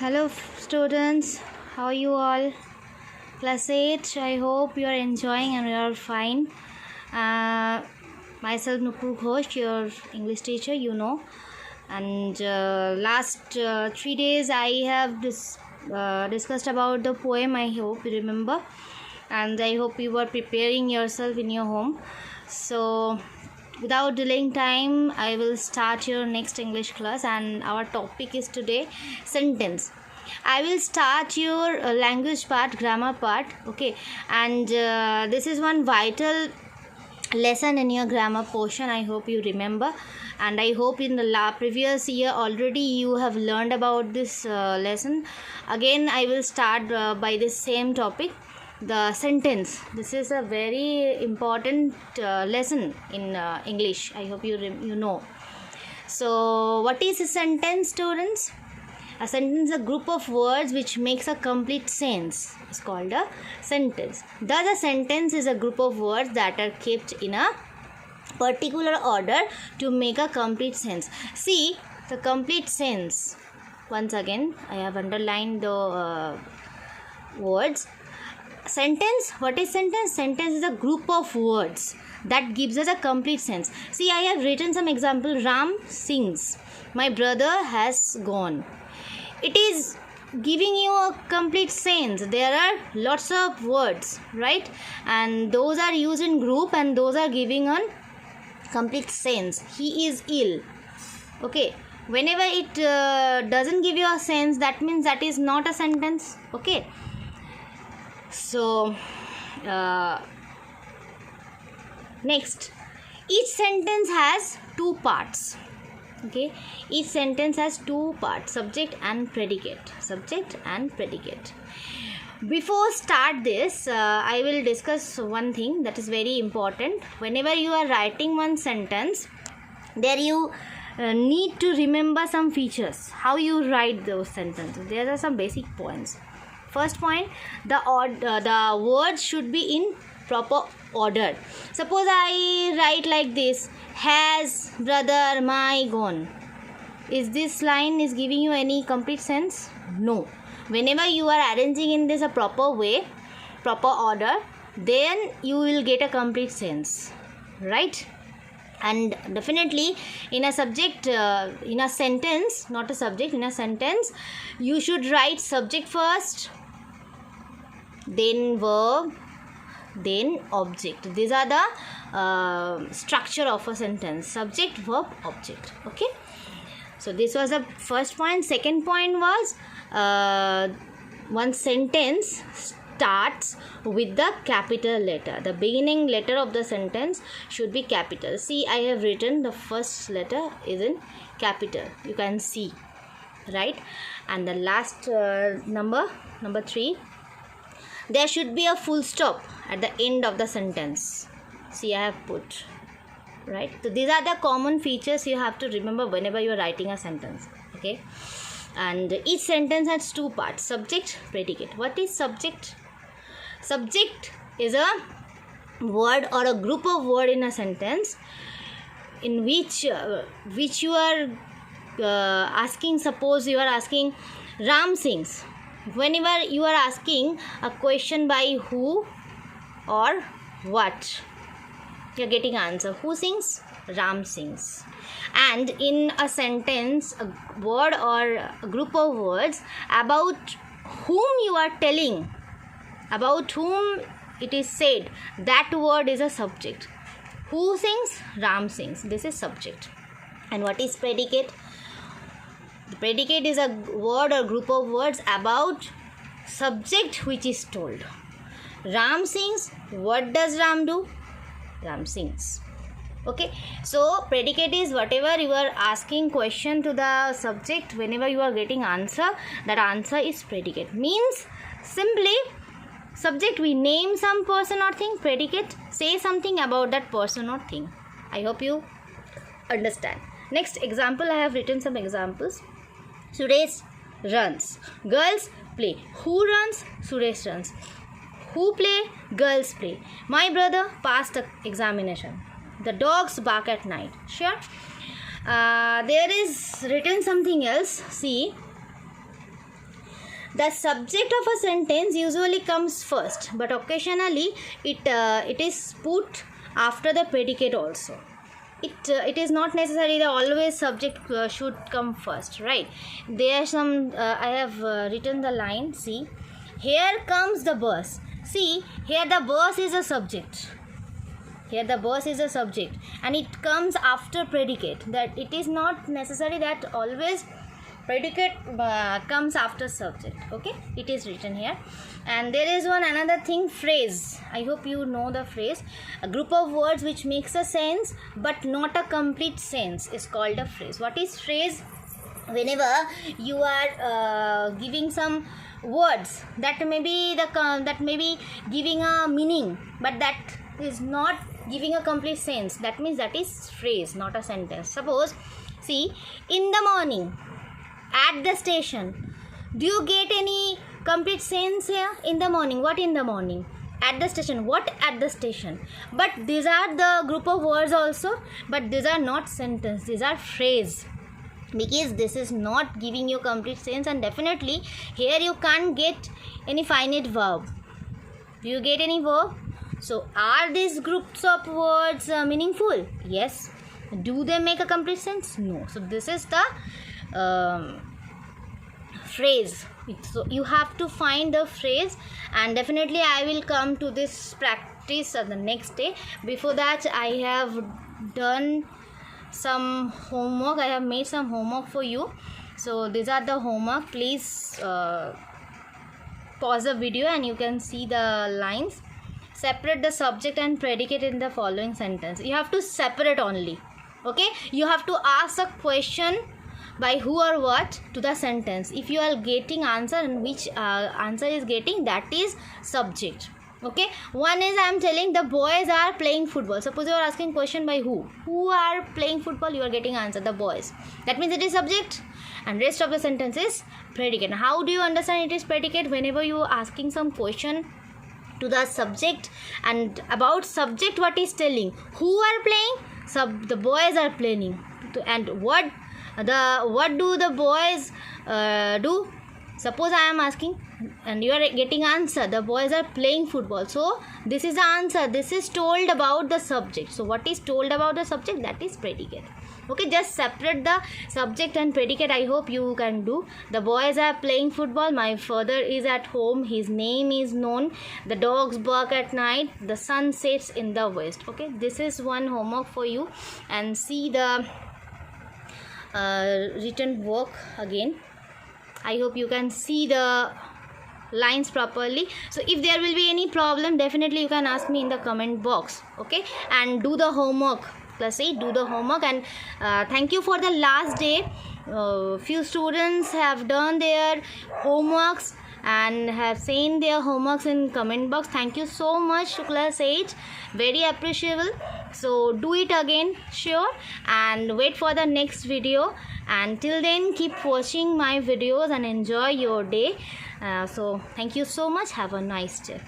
Hello students, how are you all? Class 8, I hope you are enjoying and you are fine. Myself Nupur Ghosh, your English teacher, and last 3 days I have discussed about the poem. I hope you remember, and I hope you were preparing yourself in your home. So without delaying time, I will start your next English class, and our topic is today sentence. I will start your language part, grammar part, okay, and this is one vital lesson in your grammar portion. I hope you remember, and I hope in the previous year already you have learned about this lesson. Again I will start by this same topic, the sentence. This is a very important lesson in English. I hope you know. So what is a sentence, students? A sentence is a group of words which makes a complete sense. It's called a sentence. Thus a sentence is a group of words that are kept in a particular order to make a complete sense. See the complete sense. Once again I have underlined the words. Sentence. What is sentence? Sentence is a group of words that gives us a complete sense. See, I have written some example. Ram sings. My brother has gone. It is giving you a complete sense. There are lots of words, right? And those are used in group, and those are giving a complete sense. He is ill. Okay. Whenever it doesn't give you a sense, that means that is not a sentence. Okay. So next, each sentence has two parts. Okay, each sentence has two parts, subject and predicate. Subject and predicate. Before start this, I will discuss one thing that is very important. Whenever you are writing one sentence, there you need to remember some features, how you write those sentences. There are some basic points. First point, the words should be in proper order. Suppose I write like this: has brother my gone. Is this line is giving you any complete sense? No. Whenever you are arranging in this a proper way, proper order, then you will get a complete sense, right? And definitely in a subject, in a sentence, not a subject, in a sentence, you should write subject first, then verb, then object. These are the structure of a sentence: subject, verb, object. Okay, so this was the first point. Second point was one sentence starts with the capital letter. The beginning letter of the sentence should be capital. See, I have written the first letter is in capital. You can see, right? And the last number 3, there should be a full stop at the end of the sentence. See, I have put, right? So these are the common features you have to remember whenever you are writing a sentence. Okay, and each sentence has two parts: subject, predicate. What is subject? Subject is a word or a group of words in a sentence in which you are asking. Suppose you are asking Ram sings. Whenever you are asking a question by who or what, you are getting answer. Who sings? Ram sings. And in a sentence, a word or a group of words about whom you are telling, about whom it is said, that word is a subject. Who sings? Ram sings. This is subject. And what is predicate? The predicate is a word or group of words about subject which is told. Ram sings. What does Ram do? Ram sings. Okay, so predicate is whatever you are asking question to the subject, whenever you are getting answer, that answer is predicate. Means simply subject, we name some person or thing. Predicate, say something about that person or thing. I hope you understand. Next example, I have written some examples. Suresh runs. Girls play. Who runs? Suresh runs. Who play? Girls play. My brother passed the examination. The dogs bark at night. Sure. There is written something else. See, the subject of a sentence usually comes first, but occasionally it is put after the predicate also. It is not necessary that always subject should come first, right? There are some I have written the line. See, here comes the bus. See, here the bus is a subject. Here the bus is a subject and it comes after predicate. That it is not necessary that always predicate comes after subject. Okay, it is written here. And there is one another thing, phrase. I hope you know the phrase. A group of words which makes a sense but not a complete sense is called a phrase. What is phrase? Whenever you are giving some words that may be giving a meaning, but that is not giving a complete sense, that means that is phrase, not a sentence. Suppose, see, in the morning, at the station. Do you get any complete sense here? In the morning, what in the morning? At the station, what at the station? But these are the group of words also, but these are not sentence, these are phrase, because this is not giving you complete sense. And definitely here you can't get any finite verb. Do you get any verb? So are these groups of words meaningful? Yes. Do they make a complete sense? No. So this is the phrase. So you have to find the phrase, and definitely I will come to this practice the next day. Before that, I have done some homework. I have made some homework for you. So these are the homework. Please pause the video and you can see the lines. Separate the subject and predicate in the following sentence. You have to separate only. Okay, you have to ask a question by who or what to the sentence. If you are getting answer and which answer is getting, that is subject. Okay, one is I am telling the boys are playing football. Suppose you are asking question by who are playing football, you are getting answer the boys. That means it is subject, and rest of the sentence is predicate. How do you understand it is predicate? Whenever you are asking some question to the subject, and about subject what is telling, who are playing, the boys are playing, and what do the boys do? Suppose I am asking and you are getting answer, the boys are playing football. So this is the answer, this is told about the subject. So what is told about the subject, that is predicate. Okay, just separate the subject and predicate. I hope you can do. The boys are playing football. My father is at home. His name is known. The dogs bark at night. The sun sets in the west. Okay, this is one homework for you. And see the written work again. I hope you can see the lines properly. So if there will be any problem, definitely you can ask me in the comment box. Okay, and do the homework. Class 8, do the homework. And thank you for the last day. Few students have done their homeworks and have seen their homeworks in comment box. Thank you so much to class 8, very appreciable. So do it again, sure, and wait for the next video. And till then, keep watching my videos and enjoy your day. So thank you so much. Have a nice day.